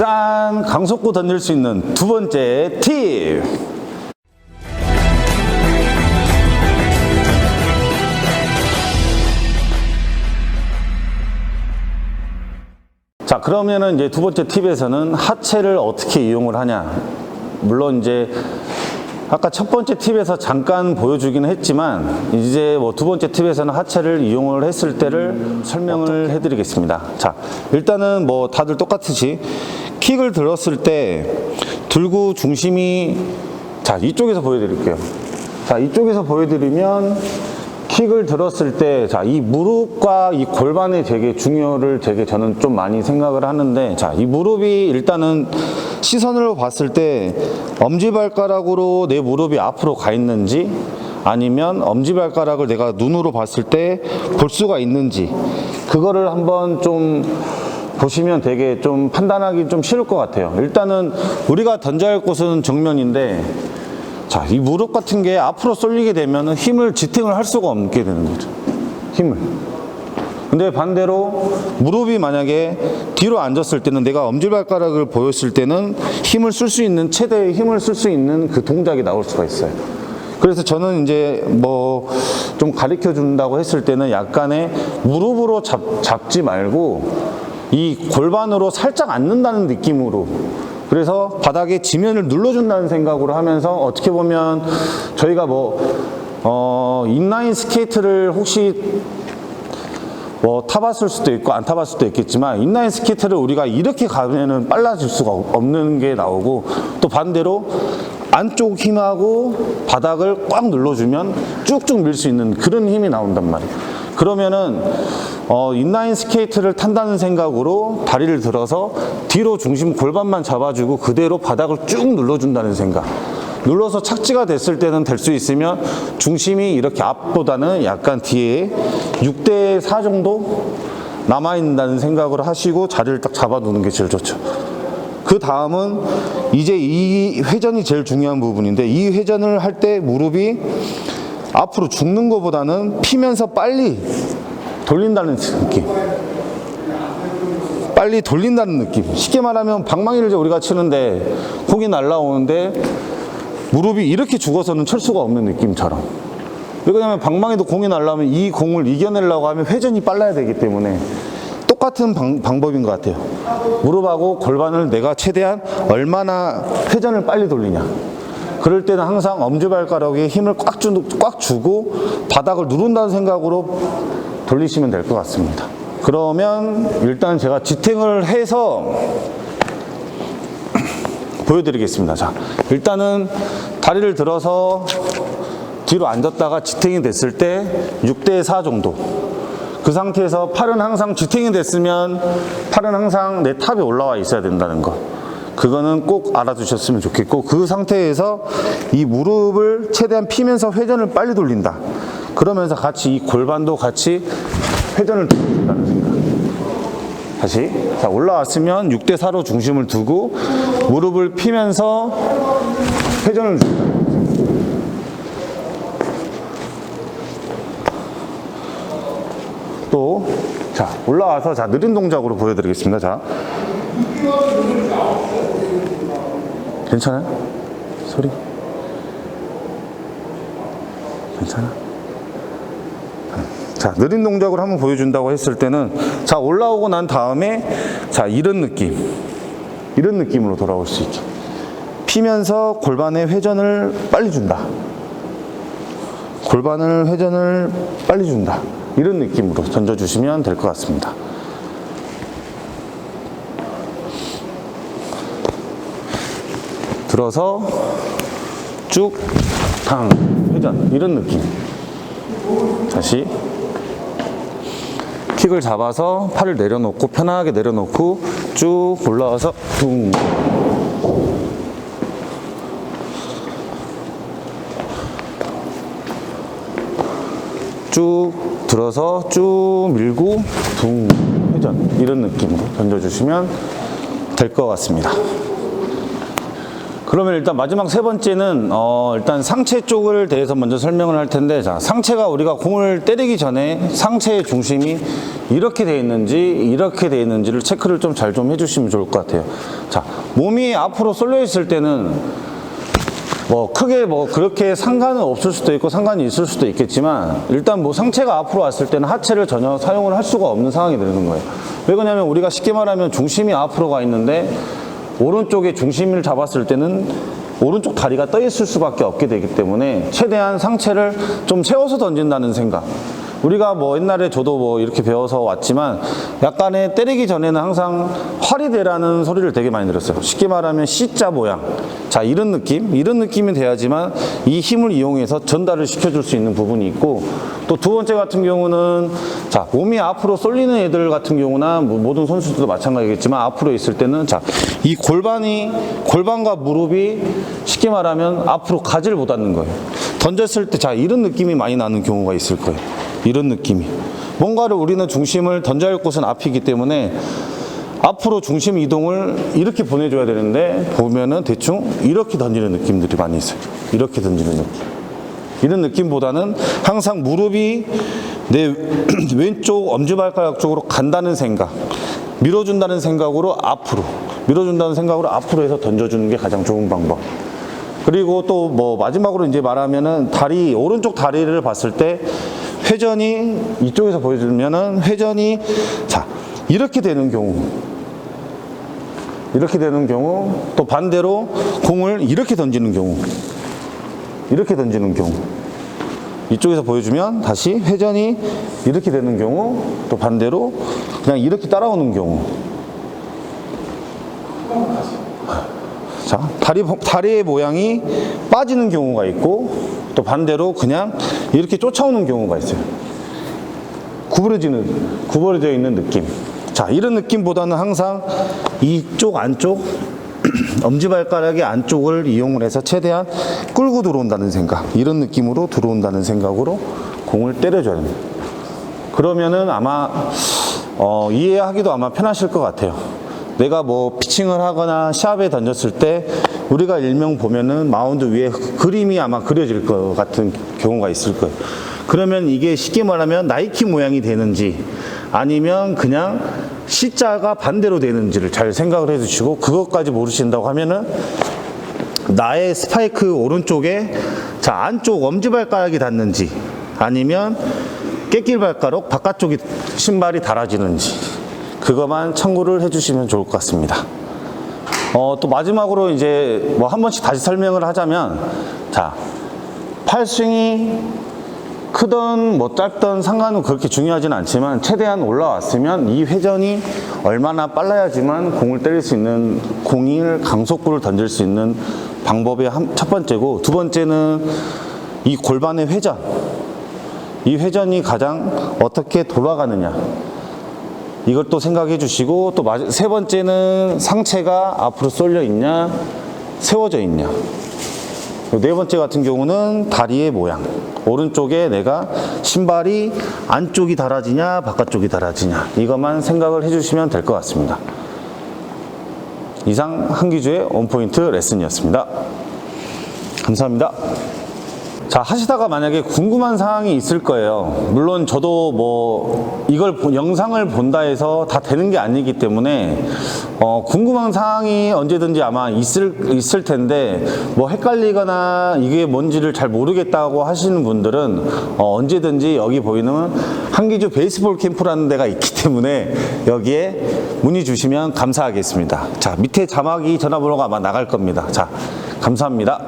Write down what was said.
짠! 강속구 던질 수 있는 두 번째 팁! 자, 그러면은 이제 두 번째 팁에서는 하체를 어떻게 이용을 하냐. 물론 이제 아까 첫 번째 팁에서 잠깐 보여주기는 했지만 이제 뭐 두 번째 팁에서는 하체를 이용을 했을 때를 설명을 해드리겠습니다. 자, 일단은 뭐 다들 똑같이 킥을 들었을 때 들고 중심이, 자, 이쪽에서 보여드릴게요. 자, 이쪽에서 보여드리면 킥을 들었을 때, 자, 이 무릎과 이 골반이 되게 저는 좀 많이 생각을 하는데, 자, 이 무릎이 일단은 시선으로 봤을 때 엄지발가락으로 내 무릎이 앞으로 가 있는지 아니면 엄지발가락을 내가 눈으로 봤을 때 볼 수가 있는지, 그거를 한번 좀 보시면 되게 좀 판단하기 좀 쉬울 것 같아요. 일단은 우리가 던져야 할 곳은 정면인데, 자, 이 무릎 같은 게 앞으로 쏠리게 되면 힘을 지탱을 할 수가 없게 되는 거죠. 힘을. 근데 반대로 무릎이 만약에 뒤로 앉았을 때는 내가 엄지발가락을 보였을 때는 힘을 쓸 수 있는, 최대의 힘을 쓸 수 있는 그 동작이 나올 수가 있어요. 그래서 저는 이제 뭐 좀 가르쳐 준다고 했을 때는 약간의 무릎으로 잡지 말고 이 골반으로 살짝 앉는다는 느낌으로, 그래서 바닥에 지면을 눌러준다는 생각으로 하면서, 어떻게 보면 저희가 인라인 스케이트를 혹시 타봤을 수도 있고 안 타봤을 수도 있겠지만, 인라인 스케이트를 우리가 이렇게 가면은 빨라질 수가 없는 게 나오고, 또 반대로 안쪽 힘하고 바닥을 꽉 눌러주면 쭉쭉 밀 수 있는 그런 힘이 나온단 말이에요. 그러면은 인라인 스케이트를 탄다는 생각으로 다리를 들어서 뒤로 중심 골반만 잡아주고 그대로 바닥을 쭉 눌러준다는 생각. 눌러서 착지가 됐을 때는 될 수 있으면 중심이 이렇게 앞보다는 약간 뒤에 6대 4 정도 남아있다는 생각을 하시고 자리를 딱 잡아두는 게 제일 좋죠. 그 다음은 이제 이 회전이 제일 중요한 부분인데, 이 회전을 할 때 무릎이 앞으로 죽는 것보다는 피면서 빨리 돌린다는 느낌. 빨리 돌린다는 느낌. 쉽게 말하면 방망이를 이제 우리가 치는데 공이 날라오는데 무릎이 이렇게 죽어서는 칠 수가 없는 느낌처럼. 왜냐하면 방망이도 공이 날라오면 이 공을 이겨내려고 하면 회전이 빨라야 되기 때문에 똑같은 방법인 것 같아요. 무릎하고 골반을 내가 최대한 얼마나 회전을 빨리 돌리냐. 그럴 때는 항상 엄지발가락에 힘을 꽉 주고 바닥을 누른다는 생각으로 돌리시면 될 것 같습니다. 그러면 일단 제가 지탱을 해서 보여드리겠습니다. 자, 일단은 다리를 들어서 뒤로 앉았다가 지탱이 됐을 때 6대 4 정도. 그 상태에서 팔은 항상 지탱이 됐으면 팔은 항상 내 탑에 올라와 있어야 된다는 거. 그거는 꼭 알아두셨으면 좋겠고, 그 상태에서 이 무릎을 최대한 피면서 회전을 빨리 돌린다. 그러면서 같이 이 골반도 같이 회전을 돌린다는 생각. 다시. 자, 올라왔으면 6대 4로 중심을 두고 무릎을 피면서 회전을 준다. 또, 자, 올라와서, 자, 느린 동작으로 보여드리겠습니다. 자. 괜찮아요? 소리? 괜찮아? 자, 느린 동작으로 한번 보여준다고 했을 때는, 자, 올라오고 난 다음에, 자, 이런 느낌으로 돌아올 수 있게. 피면서 골반의 회전을 빨리 준다. 골반을 회전을 빨리 준다. 이런 느낌으로 던져주시면 될 것 같습니다. 들어서 쭉, 탕, 회전. 이런 느낌. 다시. 킥을 잡아서 팔을 내려놓고, 편하게 내려놓고 쭉 올라와서 둥. 쭉 들어서 쭉 밀고 둥, 회전. 이런 느낌으로 던져주시면 될 것 같습니다. 그러면 일단 마지막 세 번째는 일단 상체 쪽을 대해서 먼저 설명을 할 텐데, 자, 상체가 우리가 공을 때리기 전에 상체의 중심이 이렇게 돼 있는지 이렇게 돼 있는지를 체크를 좀 잘 좀 해주시면 좋을 것 같아요. 자, 몸이 앞으로 쏠려 있을 때는 뭐 크게 뭐 그렇게 상관은 없을 수도 있고 상관이 있을 수도 있겠지만, 일단 뭐 상체가 앞으로 왔을 때는 하체를 전혀 사용을 할 수가 없는 상황이 되는 거예요. 왜 그러냐면 우리가 쉽게 말하면 중심이 앞으로 가 있는데 오른쪽에 중심을 잡았을 때는 오른쪽 다리가 떠 있을 수밖에 없게 되기 때문에 최대한 상체를 좀 세워서 던진다는 생각. 우리가 뭐 옛날에 저도 뭐 이렇게 배워서 왔지만 약간의 때리기 전에는 항상 화리대라는 소리를 되게 많이 들었어요. 쉽게 말하면 C자 모양. 자, 이런 느낌이 돼야지만 이 힘을 이용해서 전달을 시켜줄 수 있는 부분이 있고, 또 두 번째 같은 경우는, 자, 몸이 앞으로 쏠리는 애들 같은 경우나 모든 선수들도 마찬가지겠지만 앞으로 있을 때는, 자, 이 골반과 무릎이 쉽게 말하면 앞으로 가지를 못 않는 거예요. 던졌을 때, 자, 이런 느낌이 많이 나는 경우가 있을 거예요. 이런 느낌이. 뭔가를 우리는 중심을 던져야 할 곳은 앞이기 때문에 앞으로 중심 이동을 이렇게 보내줘야 되는데, 보면은 대충 이렇게 던지는 느낌들이 많이 있어요. 이렇게 던지는 느낌. 이런 느낌보다는 항상 무릎이 내 왼쪽 엄지발가락 쪽으로 간다는 생각, 밀어준다는 생각으로 앞으로 해서 던져주는 게 가장 좋은 방법. 그리고 또 뭐 마지막으로 이제 말하면은 오른쪽 다리를 봤을 때 회전이 이쪽에서 보여주면은 회전이, 자, 이렇게 되는 경우, 또 반대로 공을 이렇게 던지는 경우, 이쪽에서 보여주면 다시 회전이 이렇게 되는 경우, 또 반대로 그냥 이렇게 따라오는 경우. 자, 다리의 모양이 빠지는 경우가 있고, 또 반대로 그냥 이렇게 쫓아오는 경우가 있어요. 구부러져 있는 느낌. 자, 이런 느낌보다는 항상 이쪽 안쪽 엄지발가락의 안쪽을 이용을 해서 최대한 끌고 들어온다는 생각, 이런 느낌으로 들어온다는 생각으로 공을 때려줘야 됩니다. 그러면은 아마 이해하기도 아마 편하실 것 같아요. 내가 뭐 피칭을 하거나 샵에 던졌을 때 우리가 일명 보면은 마운드 위에 그림이 아마 그려질 것 같은 경우가 있을 거예요. 그러면 이게 쉽게 말하면 나이키 모양이 되는지 아니면 그냥 C자가 반대로 되는지를 잘 생각을 해주시고, 그것까지 모르신다고 하면은 나의 스파이크 오른쪽에, 자, 안쪽 엄지발가락이 닿는지 아니면 깨끼발가락 바깥쪽이 신발이 달아지는지, 그것만 참고를 해주시면 좋을 것 같습니다. 또 마지막으로 이제 뭐 한 번씩 다시 설명을 하자면, 자, 팔스윙이 크던 뭐 짧던 상관은 그렇게 중요하진 않지만 최대한 올라왔으면 이 회전이 얼마나 빨라야지만 공을 때릴 수 있는, 공을 강속구를 던질 수 있는 방법이 첫 번째고, 두 번째는 이 골반의 회전, 이 회전이 가장 어떻게 돌아가느냐, 이걸 또 생각해 주시고, 또 세 번째는 상체가 앞으로 쏠려 있냐 세워져 있냐, 네 번째 같은 경우는 다리의 모양, 오른쪽에 내가 신발이 안쪽이 달아지냐 바깥쪽이 달아지냐, 이것만 생각을 해주시면 될 것 같습니다. 이상 한기주의 원포인트 레슨이었습니다. 감사합니다. 자, 하시다가 만약에 궁금한 사항이 있을 거예요. 물론 저도 뭐 이걸 영상을 본다 해서 다 되는 게 아니기 때문에 궁금한 사항이 언제든지 아마 있을 텐데, 뭐 헷갈리거나 이게 뭔지를 잘 모르겠다고 하시는 분들은 언제든지 여기 보이는 한기주 베이스볼 캠프라는 데가 있기 때문에 여기에 문의 주시면 감사하겠습니다. 자, 밑에 자막이 전화번호가 아마 나갈 겁니다. 자, 감사합니다.